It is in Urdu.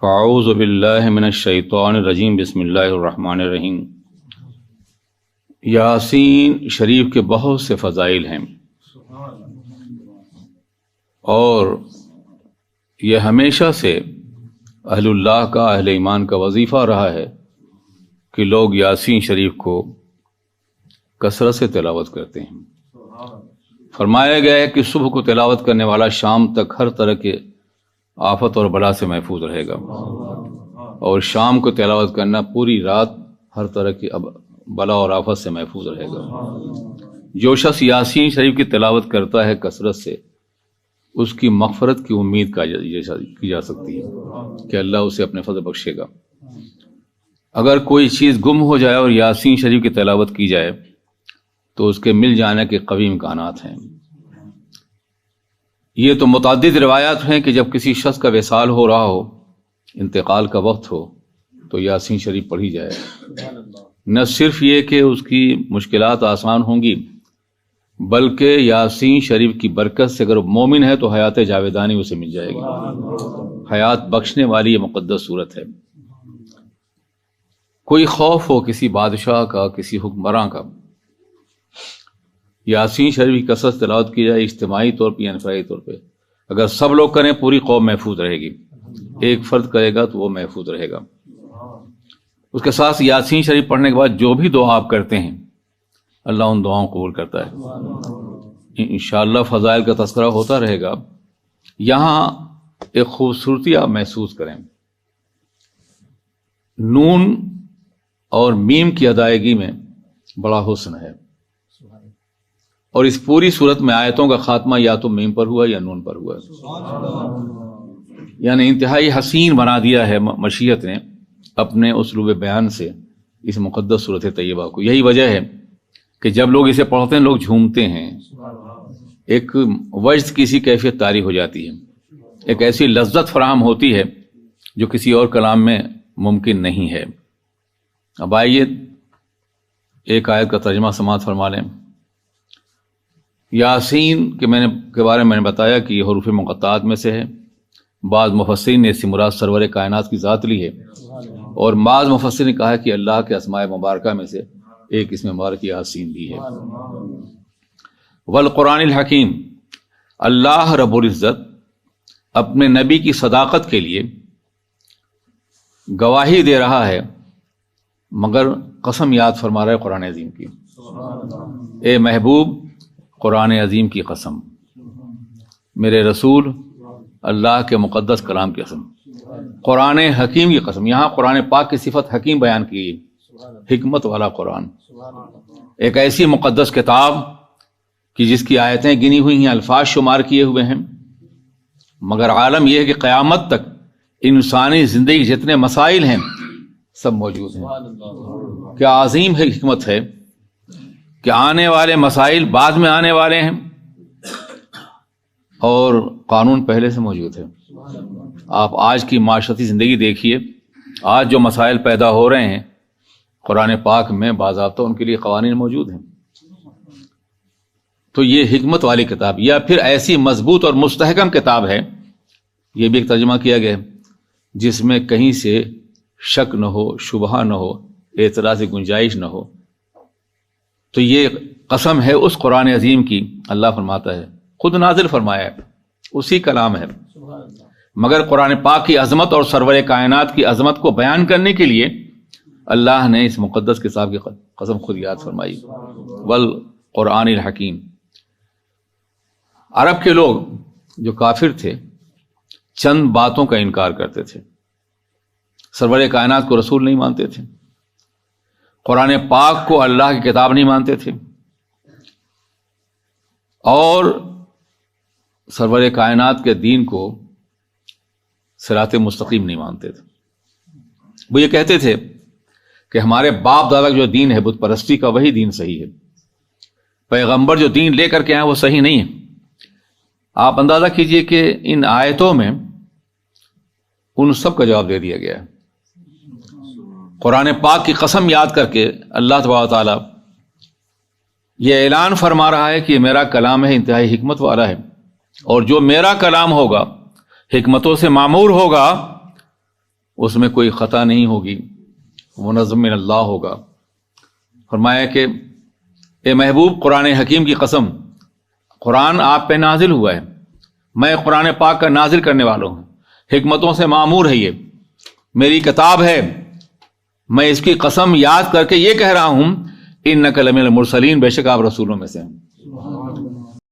اعوذ باللہ من الشیطان الرجیم بسم اللہ الرحمن الرحیم۔ یاسین شریف کے بہت سے فضائل ہیں اور یہ ہمیشہ سے اہل اللہ کا، اہل ایمان کا وظیفہ رہا ہے کہ لوگ یاسین شریف کو کثرت سے تلاوت کرتے ہیں۔ فرمایا گیا ہے کہ صبح کو تلاوت کرنے والا شام تک ہر طرح کے آفت اور بلا سے محفوظ رہے گا، اور شام کو تلاوت کرنا پوری رات ہر طرح کی بلا اور آفت سے محفوظ رہے گا۔ جو شخص یاسین شریف کی تلاوت کرتا ہے کثرت سے، اس کی مغفرت کی امید کی جا سکتی ہے کہ اللہ اسے اپنے فضل بخشے گا۔ اگر کوئی چیز گم ہو جائے اور یاسین شریف کی تلاوت کی جائے تو اس کے مل جانے کے قوی امکانات ہیں۔ یہ تو متعدد روایات ہیں کہ جب کسی شخص کا وصال ہو رہا ہو، انتقال کا وقت ہو، تو یاسین شریف پڑھی جائے۔ نہ صرف یہ کہ اس کی مشکلات آسان ہوں گی، بلکہ یاسین شریف کی برکت سے اگر مومن ہے تو حیات جاویدانی اسے مل جائے گی۔ حیات بخشنے والی یہ مقدس صورت ہے۔ کوئی خوف ہو کسی بادشاہ کا، کسی حکمراں کا، یاسین شریف کی کثرت تلاوت کی جائے، اجتماعی طور پہ یا انفرادی طور پہ۔ اگر سب لوگ کریں پوری قوم محفوظ رہے گی، ایک فرد کرے گا تو وہ محفوظ رہے گا۔ اس کے ساتھ یاسین شریف پڑھنے کے بعد جو بھی دعا آپ کرتے ہیں، اللہ ان دعاؤں کو قبول کرتا ہے۔ انشاءاللہ فضائل کا تذکرہ ہوتا رہے گا۔ یہاں ایک خوبصورتی آپ محسوس کریں، نون اور میم کی ادائیگی میں بڑا حسن ہے، اور اس پوری صورت میں آیتوں کا خاتمہ یا تو میم پر ہوا یا نون پر ہوا، یعنی انتہائی حسین بنا دیا ہے مشیت نے اپنے اسلوب بیان سے اس مقدس صورت طیبہ کو۔ یہی وجہ ہے کہ جب لوگ اسے پڑھتے ہیں لوگ جھومتے ہیں، ایک وجد کی سی کیفیت طاری ہو جاتی ہے، ایک ایسی لذت فراہم ہوتی ہے جو کسی اور کلام میں ممکن نہیں ہے۔ اب آئیے ایک آیت کا ترجمہ سماعت فرما لیں۔ یاسین کے بارے میں میں نے بتایا کہ یہ حروف مقطعات میں سے ہے۔ بعض مفسرین نے اس سے مراد سرور کائنات کی ذات لی ہے، اور بعض مفسرین نے کہا کہ اللہ کے اسماء مبارکہ میں سے ایک اسم مبارک یاسین بھی ہے۔ والقرآن الحکیم، اللہ رب العزت اپنے نبی کی صداقت کے لیے گواہی دے رہا ہے، مگر قسم یاد فرما رہا ہے قرآن عظیم کی۔ اے محبوب، قرآن عظیم کی قسم، میرے رسول، اللہ کے مقدس کلام کی قسم، قرآن حکیم کی قسم۔ یہاں قرآن پاک کی صفت حکیم بیان کی، حکمت والا قرآن، ایک ایسی مقدس کتاب کہ جس کی آیتیں گنی ہوئی ہیں، الفاظ شمار کیے ہوئے ہیں، مگر عالم یہ ہے کہ قیامت تک انسانی زندگی جتنے مسائل ہیں سب موجود ہیں۔ کیا عظیم ہے حکمت ہے کہ آنے والے مسائل بعد میں آنے والے ہیں اور قانون پہلے سے موجود ہے۔ آپ آج کی معاشرتی زندگی دیکھیے، آج جو مسائل پیدا ہو رہے ہیں قرآن پاک میں باضابطہ ان کے لیے قوانین موجود ہیں۔ تو یہ حکمت والی کتاب، یا پھر ایسی مضبوط اور مستحکم کتاب ہے، یہ بھی ایک ترجمہ کیا گیا ہے، جس میں کہیں سے شک نہ ہو، شبہ نہ ہو، اعتراض کی گنجائش نہ ہو۔ تو یہ قسم ہے اس قرآن عظیم کی، اللہ فرماتا ہے، خود نازل فرمایا ہے، اسی کلام ہے، مگر قرآن پاک کی عظمت اور سرور کائنات کی عظمت کو بیان کرنے کے لیے اللہ نے اس مقدس کتاب کی قسم خود یاد فرمائی۔ والقرآن الحکیم۔ عرب کے لوگ جو کافر تھے چند باتوں کا انکار کرتے تھے، سرور کائنات کو رسول نہیں مانتے تھے، قرآن پاک کو اللہ کی کتاب نہیں مانتے تھے، اور سرور کائنات کے دین کو صراط مستقیم نہیں مانتے تھے۔ وہ یہ کہتے تھے کہ ہمارے باپ دادا کا جو دین ہے بت پرستی کا، وہی دین صحیح ہے، پیغمبر جو دین لے کر کے آئے وہ صحیح نہیں ہے۔ آپ اندازہ کیجئے کہ ان آیتوں میں ان سب کا جواب دے دیا گیا ہے۔ قرآن پاک کی قسم یاد کر کے اللہ تبارک و تعالیٰ یہ اعلان فرما رہا ہے کہ یہ میرا کلام ہے، انتہائی حکمت والا ہے، اور جو میرا کلام ہوگا حکمتوں سے معمور ہوگا اس میں کوئی خطا نہیں ہوگی، منظم من اللہ ہوگا۔ فرمایا کہ اے محبوب، قرآن حکیم کی قسم، قرآن آپ پہ نازل ہوا ہے، میں قرآن پاک کا نازل کرنے والا ہوں، حکمتوں سے معمور ہے، یہ میری کتاب ہے، میں اس کی قسم یاد کر کے یہ کہہ رہا ہوں انک لمن المرسلین، بے شک آپ رسولوں میں سے ہیں۔